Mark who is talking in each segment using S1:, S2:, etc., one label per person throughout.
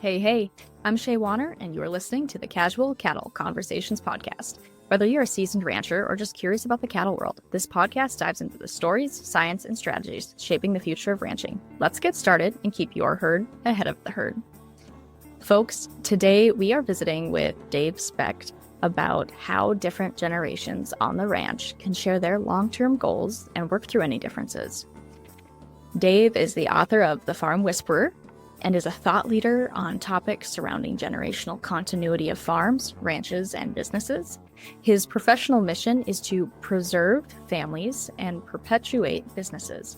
S1: Hey, I'm Shaye Wanner, and you are listening to the Casual Cattle Conversations podcast. Whether you're a seasoned rancher or just curious about the cattle world, this podcast dives into the stories, science, and strategies shaping the future of ranching. Let's get started and keep your herd ahead of the herd. Folks, today we are visiting with Dave Specht about how different generations on the ranch can share their long-term goals and work through any differences. Dave is the author of The Farm Whisperer and is a thought leader on topics surrounding generational continuity of farms, ranches, and businesses. His professional mission is to preserve families and perpetuate businesses.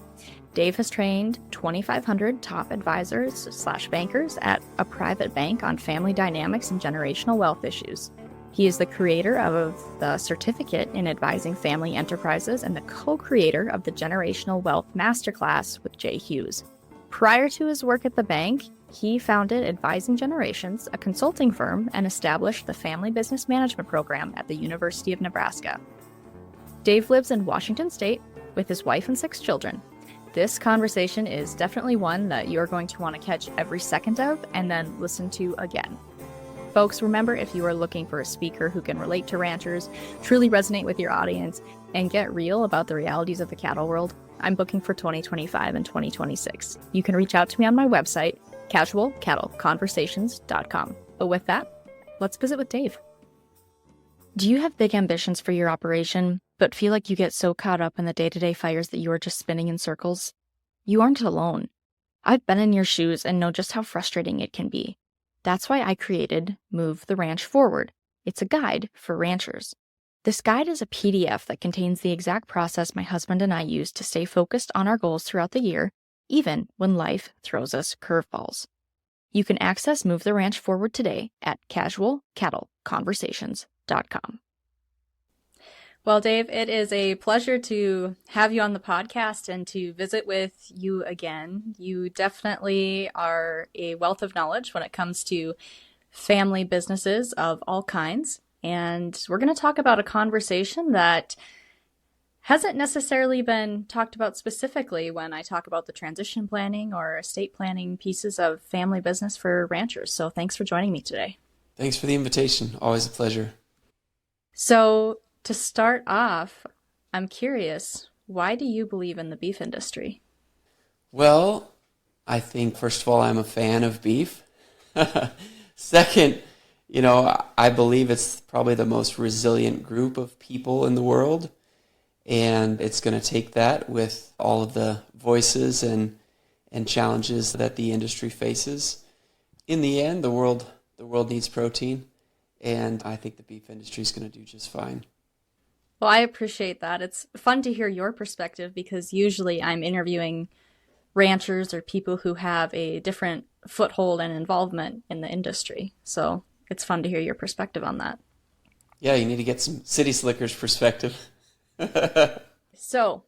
S1: Dave has trained 2,500 top advisors/bankers at a private bank on family dynamics and generational wealth issues. He is the creator of the Certificate in Advising Family Enterprises and the co-creator of the Generational Wealth Masterclass with Jay Hughes. Prior to his work at the bank, he founded Advising Generations, a consulting firm, and established the Family Business Management Program at the University of Nebraska. Dave lives in Washington State with his wife and 6 children. This conversation is definitely one that you're going to want to catch every second of and then listen to again. Folks, remember, if you are looking for a speaker who can relate to ranchers, truly resonate with your audience, and get real about the realities of the cattle world, I'm booking for 2025 and 2026. You can reach out to me on my website, casualcattleconversations.com. But with that, let's visit with Dave. Do you have big ambitions for your operation, but feel like you get so caught up in the day-to-day fires that you are just spinning in circles? You aren't alone. I've been in your shoes and know just how frustrating it can be. That's why I created Move the Ranch Forward. It's a guide for ranchers. This guide is a PDF that contains the exact process my husband and I use to stay focused on our goals throughout the year, even when life throws us curveballs. You can access Move the Ranch Forward today at casualcattleconversations.com. Well, Dave, it is a pleasure to have you on the podcast and to visit with you again. You definitely are a wealth of knowledge when it comes to family businesses of all kinds. And we're going to talk about a conversation that hasn't necessarily been talked about specifically when I talk about the transition planning or estate planning pieces of family business for ranchers. So thanks for joining me today.
S2: Thanks for the invitation. Always a pleasure.
S1: So to start off, I'm curious, why do you believe in the beef industry?
S2: Well, I think, first of all, I'm a fan of beef. Second, I believe it's probably the most resilient group of people in the world. And it's going to take that with all of the voices and challenges that the industry faces. In the end, the world needs protein. And I think the beef industry is going to do just fine.
S1: Well, I appreciate that. It's fun to hear your perspective because usually I'm interviewing ranchers or people who have a different foothold and involvement in the industry. So it's fun to hear your perspective on that.
S2: Yeah, you need to get some city slickers perspective.
S1: So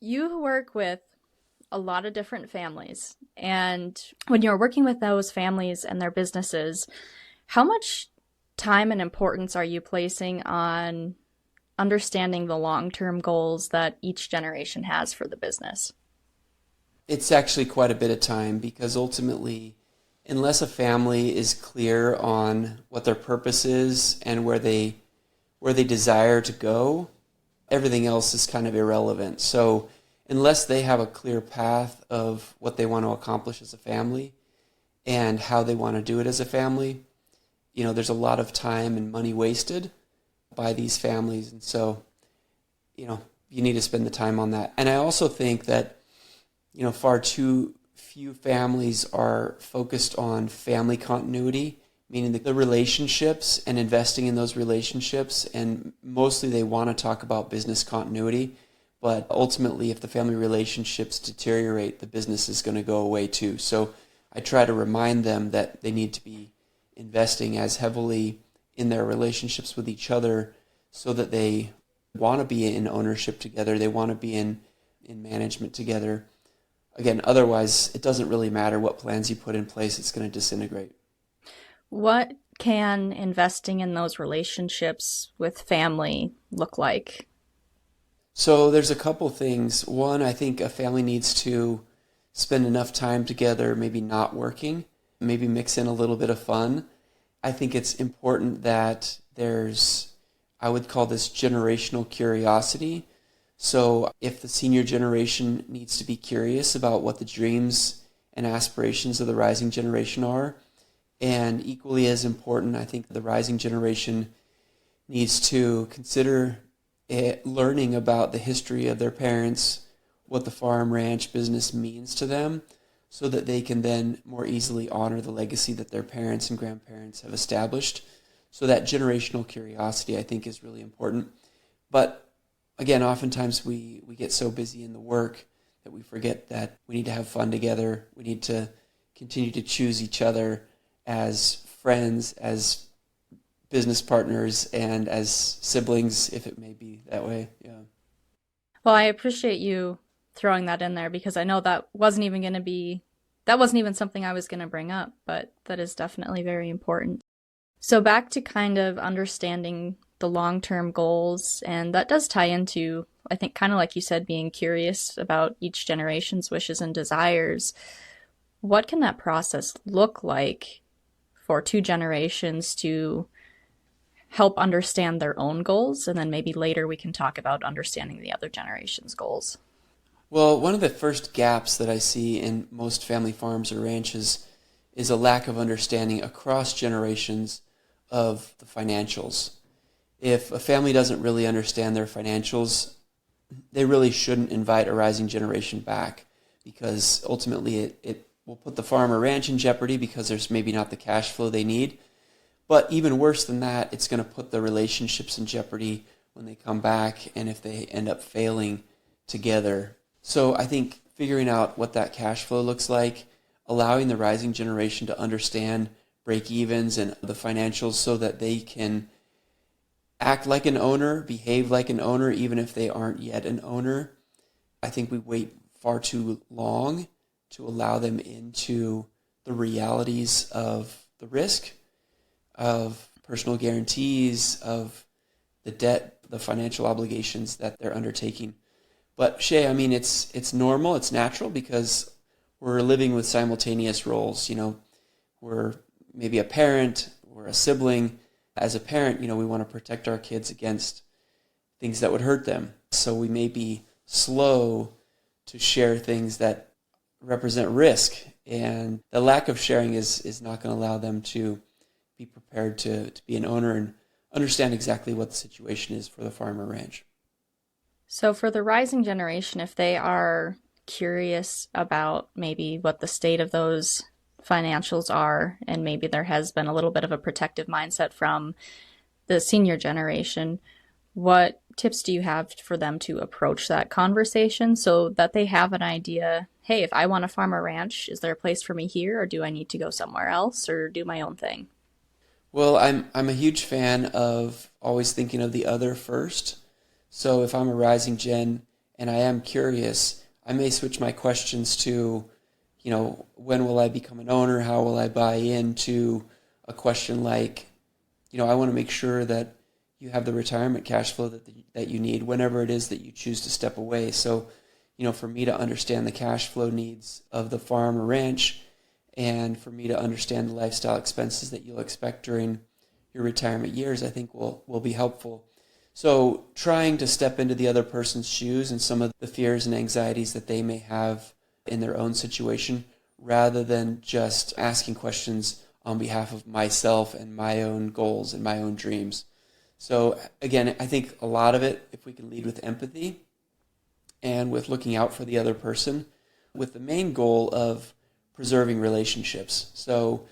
S1: you work with a lot of different families. And when you're working with those families and their businesses, how much time and importance are you placing on understanding the long-term goals that each generation has for the business?
S2: It's actually quite a bit of time because ultimately, unless a family is clear on what their purpose is and where they desire to go, everything else is kind of irrelevant. So unless they have a clear path of what they want to accomplish as a family and how they want to do it as a family, there's a lot of time and money wasted by these families. And so, you need to spend the time on that. And I also think that, far too few families are focused on family continuity, meaning the relationships and investing in those relationships. And mostly they want to talk about business continuity. But ultimately, if the family relationships deteriorate, the business is going to go away too. So I try to remind them that they need to be investing as heavily in their relationships with each other so that they want to be in ownership together. They want to be in management together. Again, otherwise, it doesn't really matter what plans you put in place. It's going to disintegrate.
S1: What can investing in those relationships with family look like?
S2: So there's a couple things. One, I think a family needs to spend enough time together, maybe not working, maybe mix in a little bit of fun. I think it's important that there's, I would call this generational curiosity. So if the senior generation needs to be curious about what the dreams and aspirations of the rising generation are, and equally as important, I think the rising generation needs to consider learning about the history of their parents, what the farm ranch business means to them, so that they can then more easily honor the legacy that their parents and grandparents have established. So that generational curiosity, I think, is really important. But again, oftentimes we get so busy in the work that we forget that we need to have fun together. We need to continue to choose each other as friends, as business partners, and as siblings, if it may be that way. Yeah.
S1: Well, I appreciate you throwing that in there because I know that wasn't even something I was going to bring up, but that is definitely very important. So back to kind of understanding the long-term goals, and that does tie into, I think, kind of like you said, being curious about each generation's wishes and desires. What can that process look like for two generations to help understand their own goals? And then maybe later we can talk about understanding the other generation's goals.
S2: Well, one of the first gaps that I see in most family farms or ranches is a lack of understanding across generations of the financials. If a family doesn't really understand their financials, they really shouldn't invite a rising generation back, because ultimately it will put the farm or ranch in jeopardy because there's maybe not the cash flow they need. But even worse than that, it's going to put the relationships in jeopardy when they come back and if they end up failing together. So I think figuring out what that cash flow looks like, allowing the rising generation to understand break-evens and the financials so that they can act like an owner, behave like an owner, even if they aren't yet an owner. I think we wait far too long to allow them into the realities of the risk, of personal guarantees, of the debt, the financial obligations that they're undertaking. But Shaye, I mean, it's normal, it's natural, because we're living with simultaneous roles. We're maybe a parent, we're a sibling. As a parent, we want to protect our kids against things that would hurt them. So we may be slow to share things that represent risk, and the lack of sharing is not going to allow them to be prepared to be an owner and understand exactly what the situation is for the farm or ranch.
S1: So for the rising generation, if they are curious about maybe what the state of those financials are, and maybe there has been a little bit of a protective mindset from the senior generation, what tips do you have for them to approach that conversation so that they have an idea, hey, if I want to farm a ranch, is there a place for me here, or do I need to go somewhere else or do my own thing?
S2: Well, I'm a huge fan of always thinking of the other first. So if I'm a rising gen and I am curious, I may switch my questions to, when will I become an owner? How will I buy into a question like, I want to make sure that you have the retirement cash flow that you need whenever it is that you choose to step away. So, for me to understand the cash flow needs of the farm or ranch, and for me to understand the lifestyle expenses that you'll expect during your retirement years, I think will be helpful. So trying to step into the other person's shoes and some of the fears and anxieties that they may have in their own situation, rather than just asking questions on behalf of myself and my own goals and my own dreams. So again, I think a lot of it, if we can lead with empathy and with looking out for the other person, with the main goal of preserving relationships. So,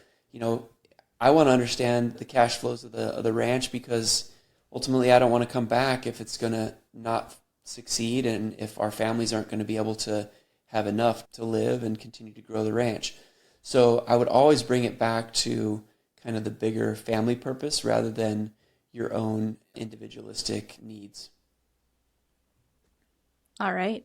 S2: I want to understand the cash flows of the ranch, because ultimately I don't want to come back if it's going to not succeed and if our families aren't going to be able to have enough to live and continue to grow the ranch. So I would always bring it back to kind of the bigger family purpose rather than your own individualistic needs.
S1: All right.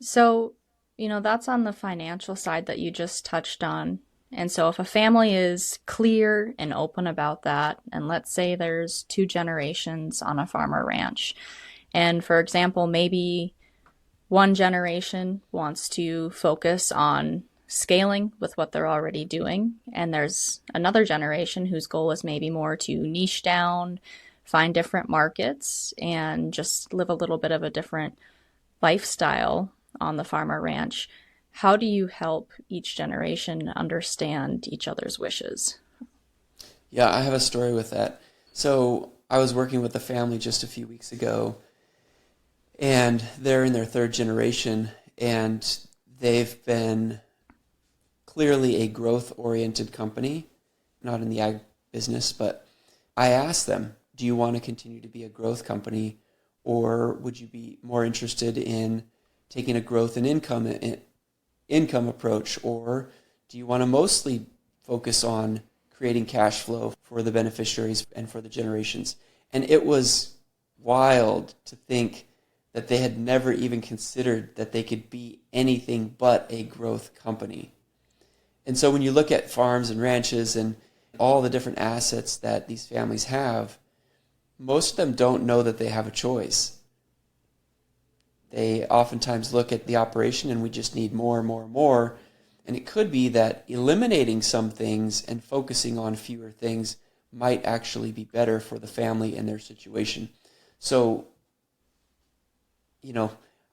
S1: So, that's on the financial side that you just touched on. And so if a family is clear and open about that, and let's say there's two generations on a farm or ranch, and for example, maybe one generation wants to focus on scaling with what they're already doing. And there's another generation whose goal is maybe more to niche down, find different markets, and just live a little bit of a different lifestyle on the farm or ranch. How do you help each generation understand each other's wishes?
S2: Yeah, I have a story with that. So I was working with a family just a few weeks ago, and they're in their third generation, and they've been clearly a growth-oriented company, not in the ag business, but I asked them, do you want to continue to be a growth company, or would you be more interested in taking a growth and income approach, or do you want to mostly focus on creating cash flow for the beneficiaries and for the generations? And it was wild to think that they had never even considered that they could be anything but a growth company. And so when you look at farms and ranches and all the different assets that these families have, most of them don't know that they have a choice. They oftentimes look at the operation and we just need more and more and more. And it could be that eliminating some things and focusing on fewer things might actually be better for the family and their situation. So,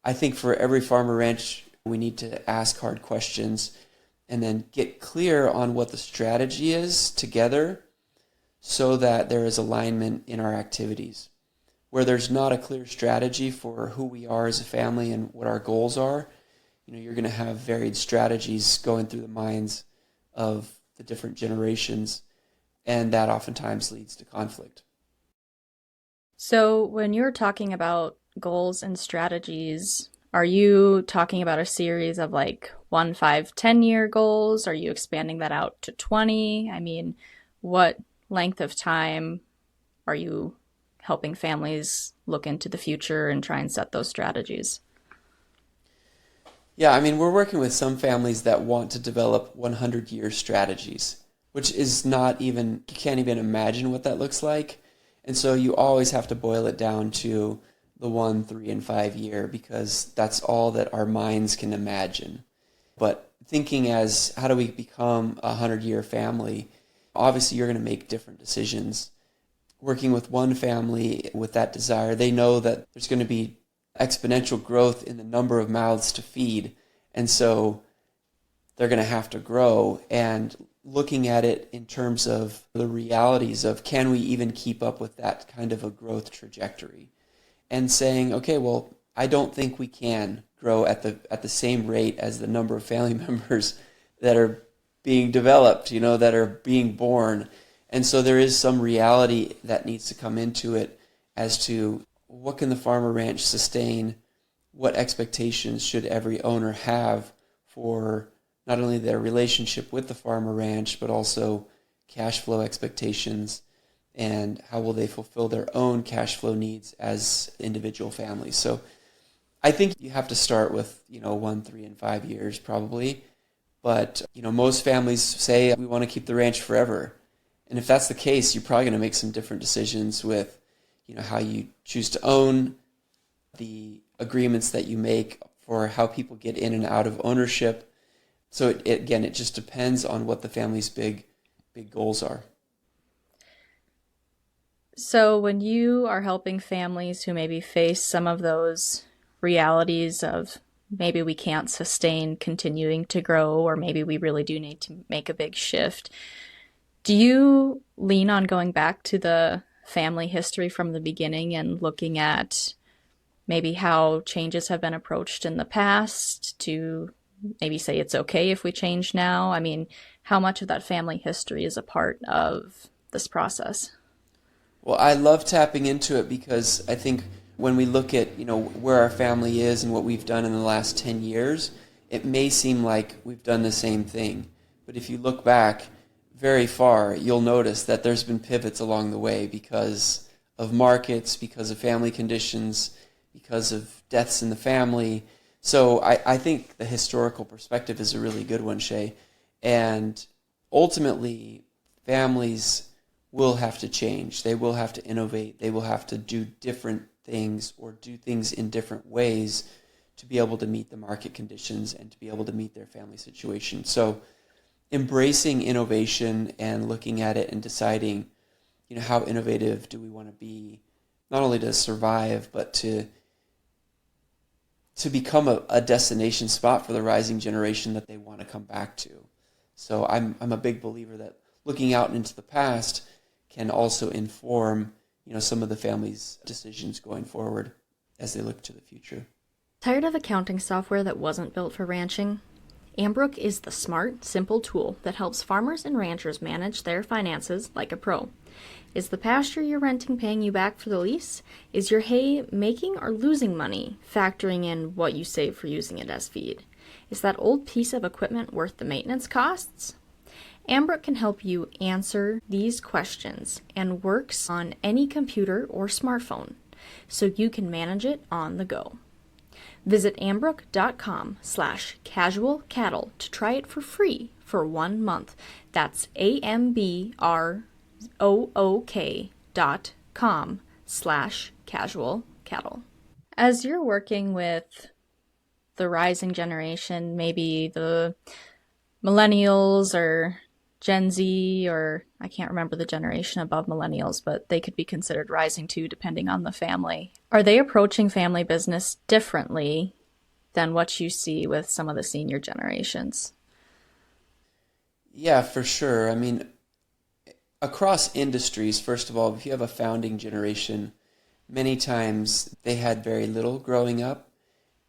S2: I think for every farm or ranch, we need to ask hard questions and then get clear on what the strategy is together so that there is alignment in our activities. Where there's not a clear strategy for who we are as a family and what our goals are, you're going to have varied strategies going through the minds of the different generations, and that oftentimes leads to conflict.
S1: So, when you're talking about goals and strategies, are you talking about a series of like 1, 5, 10-year goals? Are you expanding that out to 20? I mean, what length of time are you helping families look into the future and try and set those strategies?
S2: Yeah, we're working with some families that want to develop 100-year strategies, which is you can't even imagine what that looks like. And so you always have to boil it down to the 1, 3, and 5 year because that's all that our minds can imagine. But thinking as how do we become a 100-year family, obviously you're going to make different decisions. Working with one family with that desire, they know that there's going to be exponential growth in the number of mouths to feed. And so they're going to have to grow, and looking at it in terms of the realities of can we even keep up with that kind of a growth trajectory, and saying, okay, well, I don't think we can grow at the same rate as the number of family members that are being developed, that are being born. And so there is some reality that needs to come into it as to what can the farm or ranch sustain, what expectations should every owner have for not only their relationship with the farm or ranch, but also cash flow expectations, and how will they fulfill their own cash flow needs as individual families. So I think you have to start with 1, 3, and 5 years probably. But most families say we want to keep the ranch forever. And if that's the case, you're probably going to make some different decisions with how you choose to own, the agreements that you make for how people get in and out of ownership. So it just depends on what the family's big goals are.
S1: So when you are helping families who maybe face some of those realities of maybe we can't sustain continuing to grow, or maybe we really do need to make a big shift, do you lean on going back to the family history from the beginning and looking at maybe how changes have been approached in the past to maybe say it's okay if we change now? I mean, how much of that family history is a part of this process?
S2: Well, I love tapping into it because I think when we look at, where our family is and what we've done in the last 10 years, it may seem like we've done the same thing. But if you look back very far, you'll notice that there's been pivots along the way because of markets, because of family conditions, because of deaths in the family. So I think the historical perspective is a really good one, Shaye. And ultimately, families will have to change. They will have to innovate. They will have to do different things or do things in different ways to be able to meet the market conditions and to be able to meet their family situation. So embracing innovation and looking at it and deciding, how innovative do we want to be, not only to survive, but to become a destination spot for the rising generation that they want to come back to. So I'm a big believer that looking out into the past can also inform, some of the family's decisions going forward as they look to the future.
S1: Tired of accounting software that wasn't built for ranching? Ambrook is the smart, simple tool that helps farmers and ranchers manage their finances like a pro. Is the pasture you're renting paying you back for the lease? Is your hay making or losing money, factoring in what you save for using it as feed? Is that old piece of equipment worth the maintenance costs? Ambrook can help you answer these questions and works on any computer or smartphone, so you can manage it on the go. Visit ambrook.com/casual cattle to try it for free for 1 month. That's ambrook.com/casual cattle. As you're working with the rising generation, maybe the millennials or Gen Z, or I can't remember the generation above millennials, but they could be considered rising too, depending on the family. Are they approaching family business differently than what you see with some of the senior generations?
S2: Yeah, for sure. I mean, across industries, first of all, if you have a founding generation, many times they had very little growing up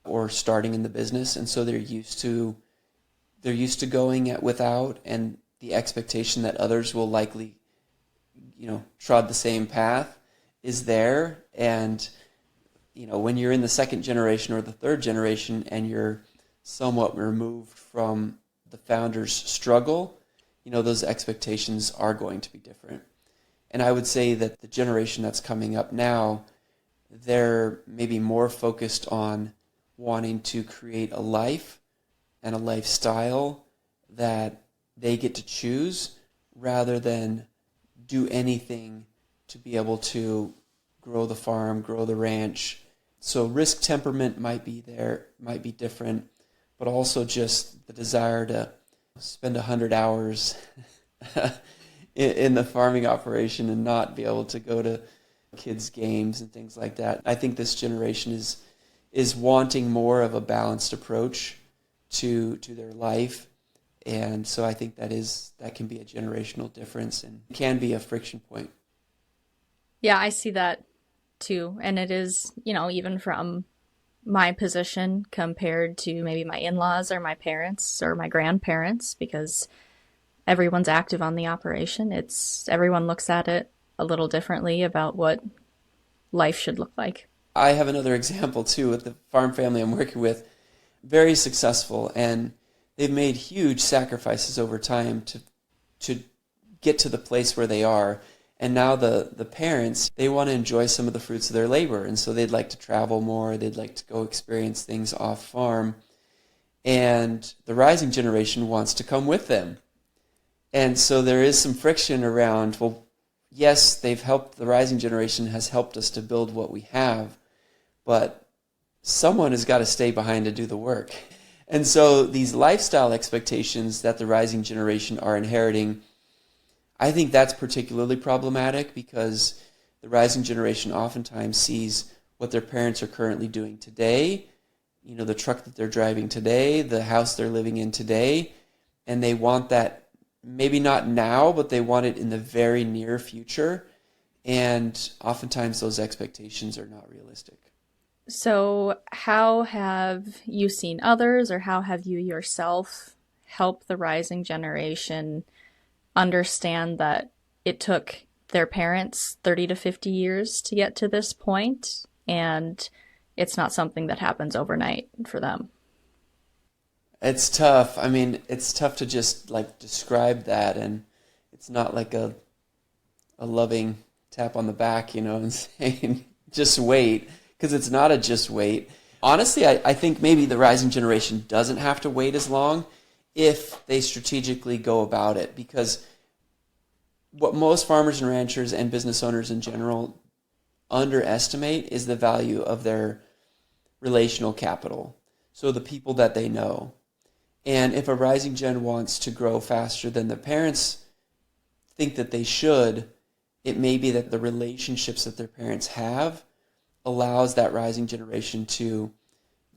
S2: or starting in the business, and so they're used to going without, and the expectation that others will likely, trod the same path is there. And, when you're in the second generation or the third generation and you're somewhat removed from the founder's struggle, those expectations are going to be different. And I would say that the generation that's coming up now, they're maybe more focused on wanting to create a life and a lifestyle that they get to choose rather than do anything to be able to grow the farm, grow the ranch. So risk temperament might be there, might be different, but also just the desire to spend 100 hours in the farming operation and not be able to go to kids' games and things like that. I think this generation is wanting more of a balanced approach to their life. And so I think that can be a generational difference and can be a friction point.
S1: Yeah, I see that too. And it is, even from my position compared to maybe my in-laws or my parents or my grandparents, because everyone's active on the operation. Everyone looks at it a little differently about what life should look like.
S2: I have another example too with the farm family I'm working with. Very successful, and they've made huge sacrifices over time to get to the place where they are. And now the parents, they want to enjoy some of the fruits of their labor. And so they'd like to travel more. They'd like to go experience things off farm. And the rising generation wants to come with them. And so there is some friction around, well, yes, the rising generation has helped us to build what we have, but someone has got to stay behind to do the work. And so these lifestyle expectations that the rising generation are inheriting, I think that's particularly problematic because the rising generation oftentimes sees what their parents are currently doing today, the truck that they're driving today, the house they're living in today, and they want that maybe not now, but they want it in the very near future. And oftentimes those expectations are not realistic.
S1: So how have you seen others, or how have you yourself help the rising generation understand that it took their parents 30 to 50 years to get to this point, and it's not something that happens overnight for them?
S2: It's tough. I mean, it's tough to just describe that, and it's not like a loving tap on the back, and saying, just wait, because it's not a just wait. Honestly, I think maybe the rising generation doesn't have to wait as long if they strategically go about it, because what most farmers and ranchers and business owners in general underestimate is the value of their relational capital. so the people that they know. And if a rising gen wants to grow faster than the parents think that they should, it may be that the relationships that their parents have allows that rising generation to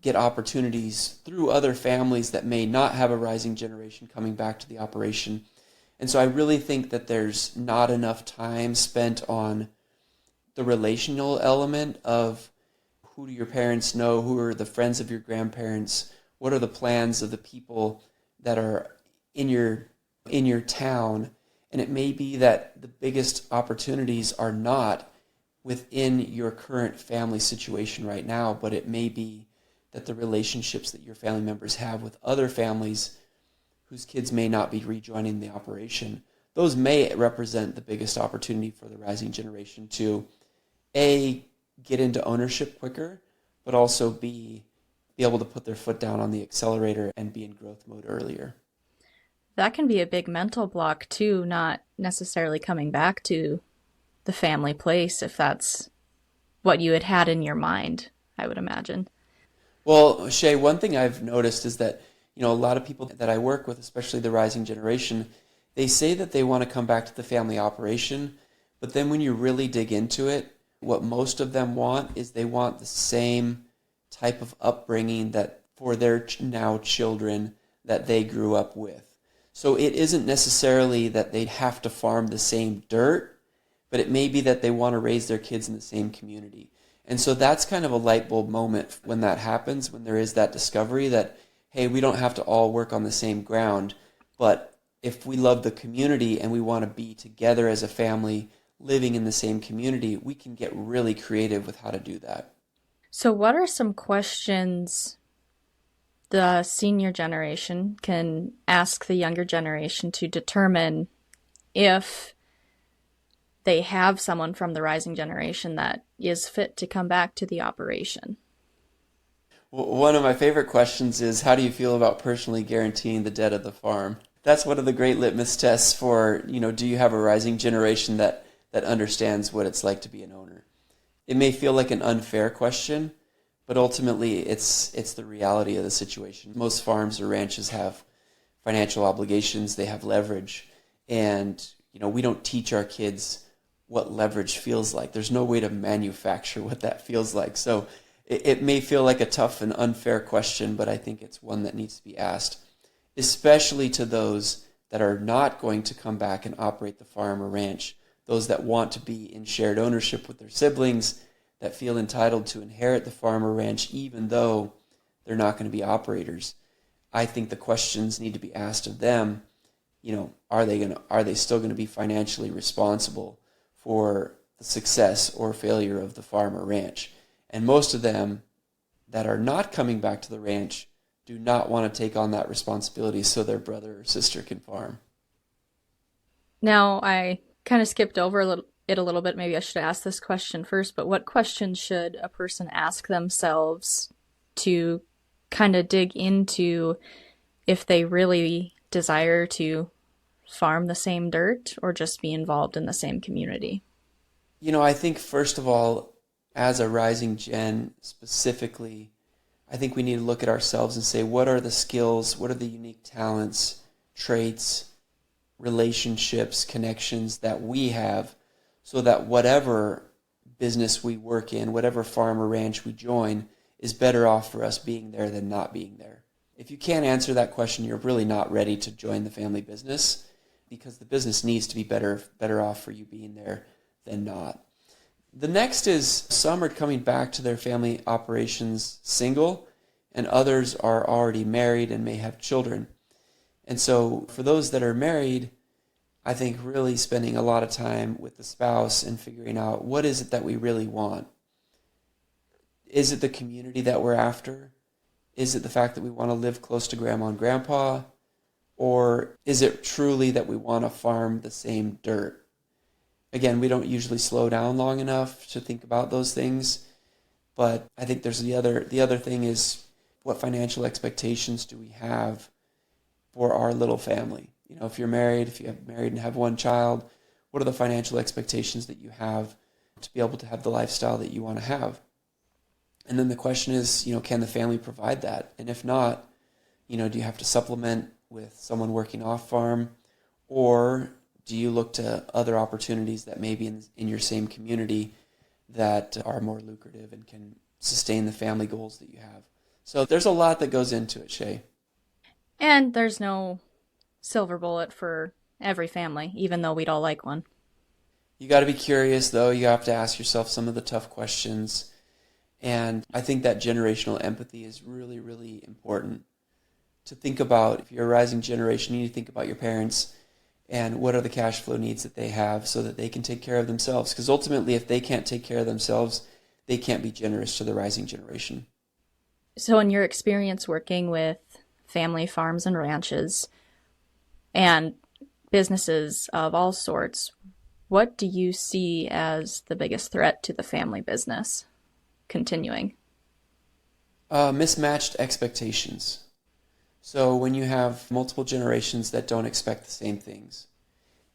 S2: get opportunities through other families that may not have a rising generation coming back to the operation. And so I really think that there's not enough time spent on the relational element of who do your parents know, who are the friends of your grandparents, what are the plans of the people that are in your town. And it may be that the biggest opportunities are not within your current family situation right now, but it may be that the relationships that your family members have with other families whose kids may not be rejoining the operation, those may represent the biggest opportunity for the rising generation to A, get into ownership quicker, but also B, be able to put their foot down on the accelerator and be in growth mode earlier.
S1: That can be a big mental block too, not necessarily coming back to the family place if that's what you had in your mind, I would imagine.
S2: Well, Shaye, one thing I've noticed is that, a lot of people that I work with, especially the rising generation, they say that they want to come back to the family operation, but then when you really dig into it, what most of them want is they want the same type of upbringing that for their now children that they grew up with. So it isn't necessarily that they have to farm the same dirt, but it may be that they want to raise their kids in the same community. And so that's kind of a light bulb moment when that happens, when there is that discovery that, hey, we don't have to all work on the same ground, but if we love the community and we want to be together as a family living in the same community, we can get really creative with how to do that.
S1: So what are some questions the senior generation can ask the younger generation to determine if they have someone from the rising generation that is fit to come back to the operation?
S2: One of my favorite questions is, how do you feel about personally guaranteeing the debt of the farm? That's one of the great litmus tests for, do you have a rising generation that understands what it's like to be an owner? It may feel like an unfair question, but ultimately it's the reality of the situation. Most farms or ranches have financial obligations, they have leverage, and we don't teach our kids what leverage feels like. There's no way to manufacture what that feels like. So it may feel like a tough and unfair question, but I think it's one that needs to be asked, especially to those that are not going to come back and operate the farm or ranch, those that want to be in shared ownership with their siblings, that feel entitled to inherit the farm or ranch even though they're not going to be operators. I think the questions need to be asked of them, are they still going to be financially responsible for the success or failure of the farm or ranch? And most of them that are not coming back to the ranch do not want to take on that responsibility so their brother or sister can farm.
S1: Now, I kind of skipped over it a little bit. Maybe I should ask this question first, but what questions should a person ask themselves to kind of dig into if they really desire to farm the same dirt or just be involved in the same community?
S2: I think first of all, as a rising gen specifically, I think we need to look at ourselves and say, what are the skills, what are the unique talents, traits, relationships, connections that we have, so that whatever business we work in, whatever farm or ranch we join, is better off for us being there than not being there. If you can't answer that question, you're really not ready to join the family business, because the business needs to be better off for you being there than not. The next is, some are coming back to their family operations single, and others are already married and may have children. And so for those that are married, I think really spending a lot of time with the spouse and figuring out, what is it that we really want? Is it the community that we're after? Is it the fact that we want to live close to grandma and grandpa? Or is it truly that we want to farm the same dirt? Again, we don't usually slow down long enough to think about those things, but I think there's the other thing is, what financial expectations do we have for our little family? If you're married, if you have married and have one child, what are the financial expectations that you have to be able to have the lifestyle that you want to have? And then the question is, can the family provide that? And if not, do you have to supplement with someone working off farm, or do you look to other opportunities that may be in your same community that are more lucrative and can sustain the family goals that you have? So there's a lot that goes into it, Shaye.
S1: And there's no silver bullet for every family, even though we'd all like one.
S2: You got to be curious, though. You have to ask yourself some of the tough questions. And I think that generational empathy is really, really important to think about. If you're a rising generation, you need to think about your parents and what are the cash flow needs that they have so that they can take care of themselves. Because ultimately, if they can't take care of themselves, they can't be generous to the rising generation.
S1: So in your experience working with family farms and ranches and businesses of all sorts, what do you see as the biggest threat to the family business continuing?
S2: Mismatched expectations. So when you have multiple generations that don't expect the same things.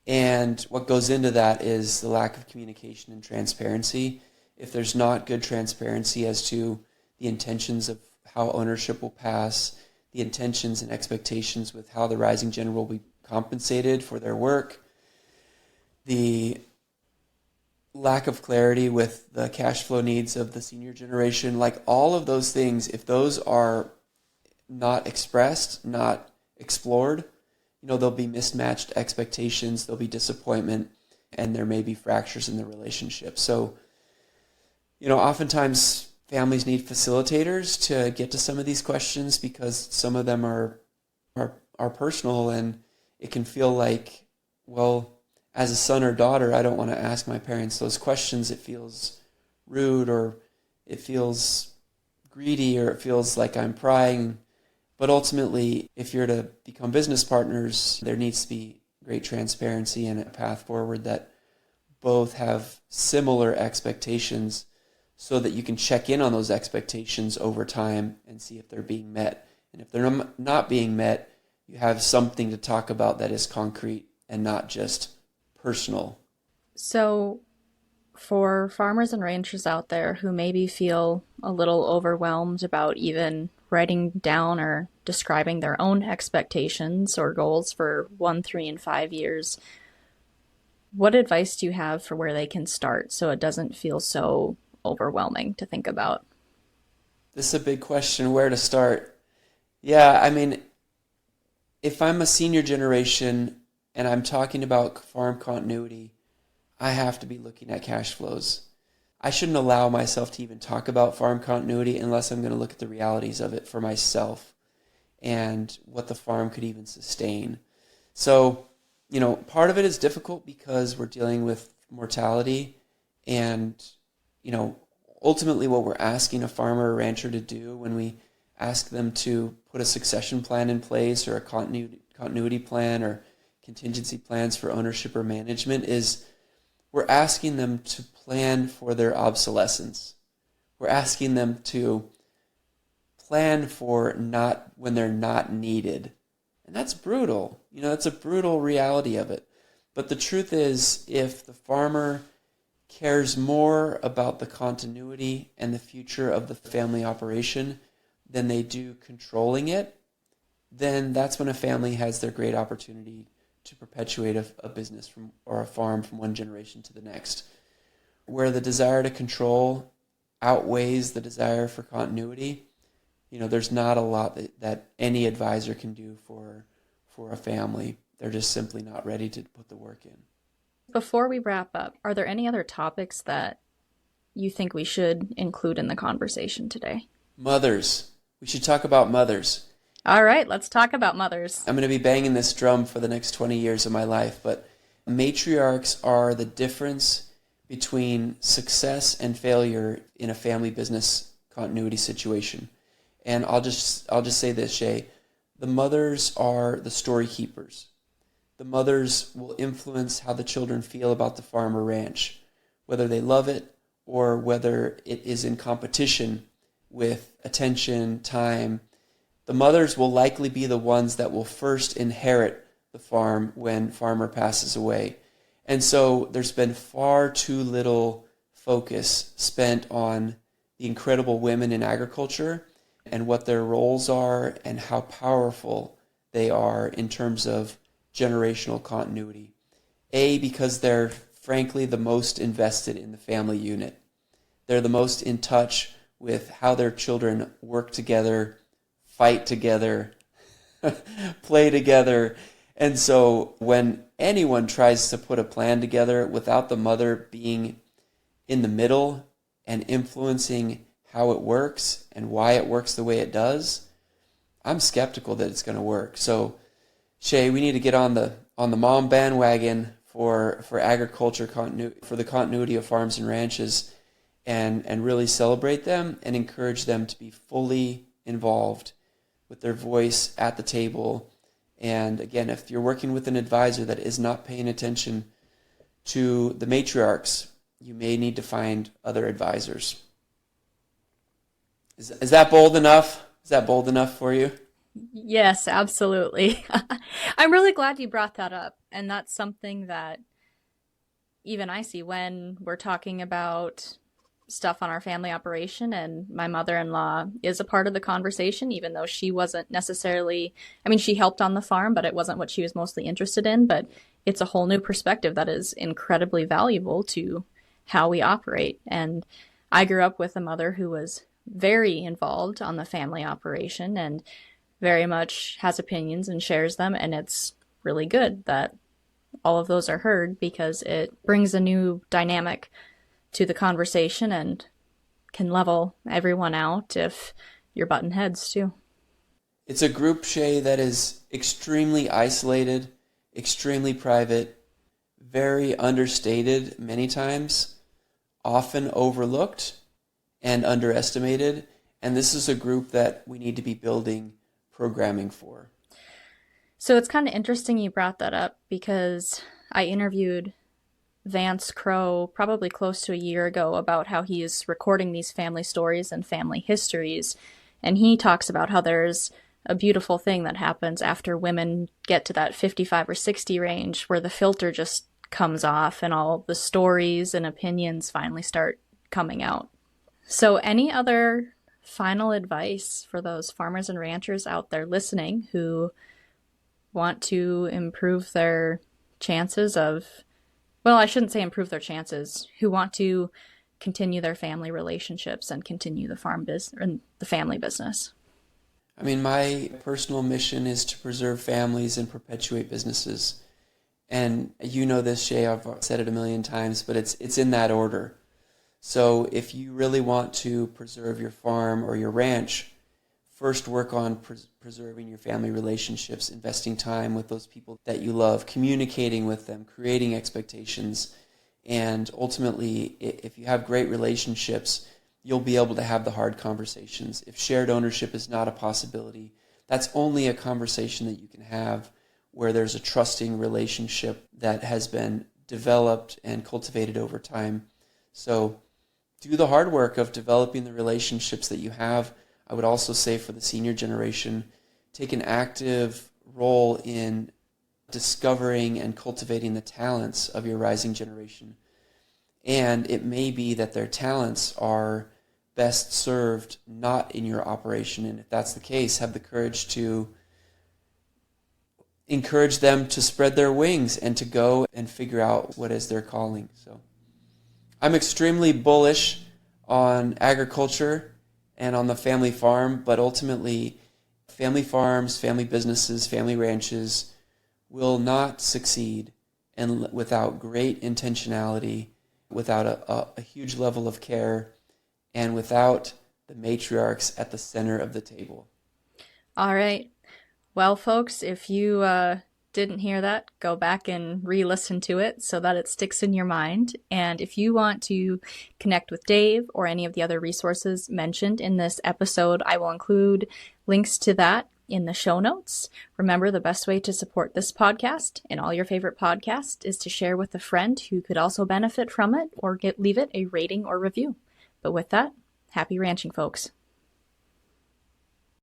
S2: And what goes into that is the lack of communication and transparency. If there's not good transparency as to the intentions of how ownership will pass, the intentions and expectations with how the rising general will be compensated for their work, the lack of clarity with the cash flow needs of the senior generation, like all of those things, if those are not expressed, not explored, there'll be mismatched expectations, there'll be disappointment, and there may be fractures in the relationship. So, oftentimes families need facilitators to get to some of these questions because some of them are personal, and it can feel like, well, as a son or daughter, I don't want to ask my parents those questions. It feels rude, or it feels greedy, or it feels like I'm prying. But ultimately, if you're to become business partners, there needs to be great transparency and a path forward that both have similar expectations so that you can check in on those expectations over time and see if they're being met. And if they're not being met, you have something to talk about that is concrete and not just personal.
S1: So for farmers and ranchers out there who maybe feel a little overwhelmed about even writing down or describing their own expectations or goals for 1, 3, and 5 years, what advice do you have for where they can start so it doesn't feel so overwhelming to think about?
S2: This is a big question, where to start. Yeah, I mean, if I'm a senior generation and I'm talking about farm continuity, I have to be looking at cash flows. I shouldn't allow myself to even talk about farm continuity unless I'm going to look at the realities of it for myself and what the farm could even sustain. So, part of it is difficult because we're dealing with mortality, and, ultimately what we're asking a farmer or rancher to do when we ask them to put a succession plan in place, or a continuity plan, or contingency plans for ownership or management, is we're asking them to plan for their obsolescence. We're asking them to plan for not when they're not needed. And that's brutal. That's a brutal reality of it. But the truth is, if the farmer cares more about the continuity and the future of the family operation than they do controlling it, then that's when a family has their great opportunity to perpetuate a business or a farm from one generation to the next. Where the desire to control outweighs the desire for continuity, there's not a lot that any advisor can do for a family. They're just simply not ready to put the work in.
S1: Before we wrap up, are there any other topics that you think we should include in the conversation today?
S2: Mothers. We should talk about mothers.
S1: All right, let's talk about mothers.
S2: I'm going to be banging this drum for the next 20 years of my life, but matriarchs are the difference between success and failure in a family business continuity situation. And I'll just say this, Shaye. The mothers are the story keepers. The mothers will influence how the children feel about the farm or ranch, whether they love it or whether it is in competition with attention, time. The mothers will likely be the ones that will first inherit the farm when farmer passes away. And so there's been far too little focus spent on the incredible women in agriculture and what their roles are and how powerful they are in terms of generational continuity. Because they're frankly the most invested in the family unit. They're the most in touch with how their children work together, fight together, play together. And so when anyone tries to put a plan together without the mother being in the middle and influencing how it works and why it works the way it does, I'm skeptical that it's going to work. So, Shaye, we need to get on the mom bandwagon for agriculture continuity, for the continuity of farms and ranches, and really celebrate them and encourage them to be fully involved with their voice at the table. And again, if you're working with an advisor that is not paying attention to the matriarchs, you may need to find other advisors. Is that bold enough? Is that bold enough for you?
S1: Yes, absolutely. I'm really glad you brought that up. And that's something that even I see when we're talking about stuff on our family operation, and my mother-in-law is a part of the conversation, even though she wasn't necessarily, I mean, she helped on the farm, but it wasn't what she was mostly interested in. But it's a whole new perspective that is incredibly valuable to how we operate. And I grew up with a mother who was very involved on the family operation and very much has opinions and shares them. And it's really good that all of those are heard, because it brings a new dynamic to the conversation and can level everyone out if you're butting heads too.
S2: It's a group, Shaye, that is extremely isolated, extremely private, very understated many times, often overlooked and underestimated. And this is a group that we need to be building programming for.
S1: So it's kind of interesting you brought that up, because I interviewed Vance Crowe probably close to a year ago about how he is recording these family stories and family histories. And he talks about how there's a beautiful thing that happens after women get to that 55 or 60 range, where the filter just comes off and all the stories and opinions finally start coming out. So any other final advice for those farmers and ranchers out there listening who want to improve their chances of, well, I shouldn't say improve their chances, who want to continue their family relationships and continue the farm business and the family business?
S2: I mean, my personal mission is to preserve families and perpetuate businesses. And you know this, Shaye, I've said it a million times, but it's in that order. So if you really want to preserve your farm or your ranch, first work on preserving your family relationships, investing time with those people that you love, communicating with them, creating expectations. And ultimately, if you have great relationships, you'll be able to have the hard conversations. If shared ownership is not a possibility, that's only a conversation that you can have where there's a trusting relationship that has been developed and cultivated over time. So do the hard work of developing the relationships that you have. I would also say for the senior generation, take an active role in discovering and cultivating the talents of your rising generation. And it may be that their talents are best served not in your operation. And if that's the case, have the courage to encourage them to spread their wings and to go and figure out what is their calling. So I'm extremely bullish on agriculture and on the family farm, but ultimately family farms, family businesses, family ranches will not succeed and without great intentionality, without a huge level of care, and without the matriarchs at the center of the table.
S1: All right. Well, folks, if you didn't hear that, go back and re-listen to it so that it sticks in your mind. And if you want to connect with Dave or any of the other resources mentioned in this episode, I will include links to that in the show notes. Remember, the best way to support this podcast and all your favorite podcasts is to share with a friend who could also benefit from it, or leave it a rating or review. But with that, happy ranching, folks.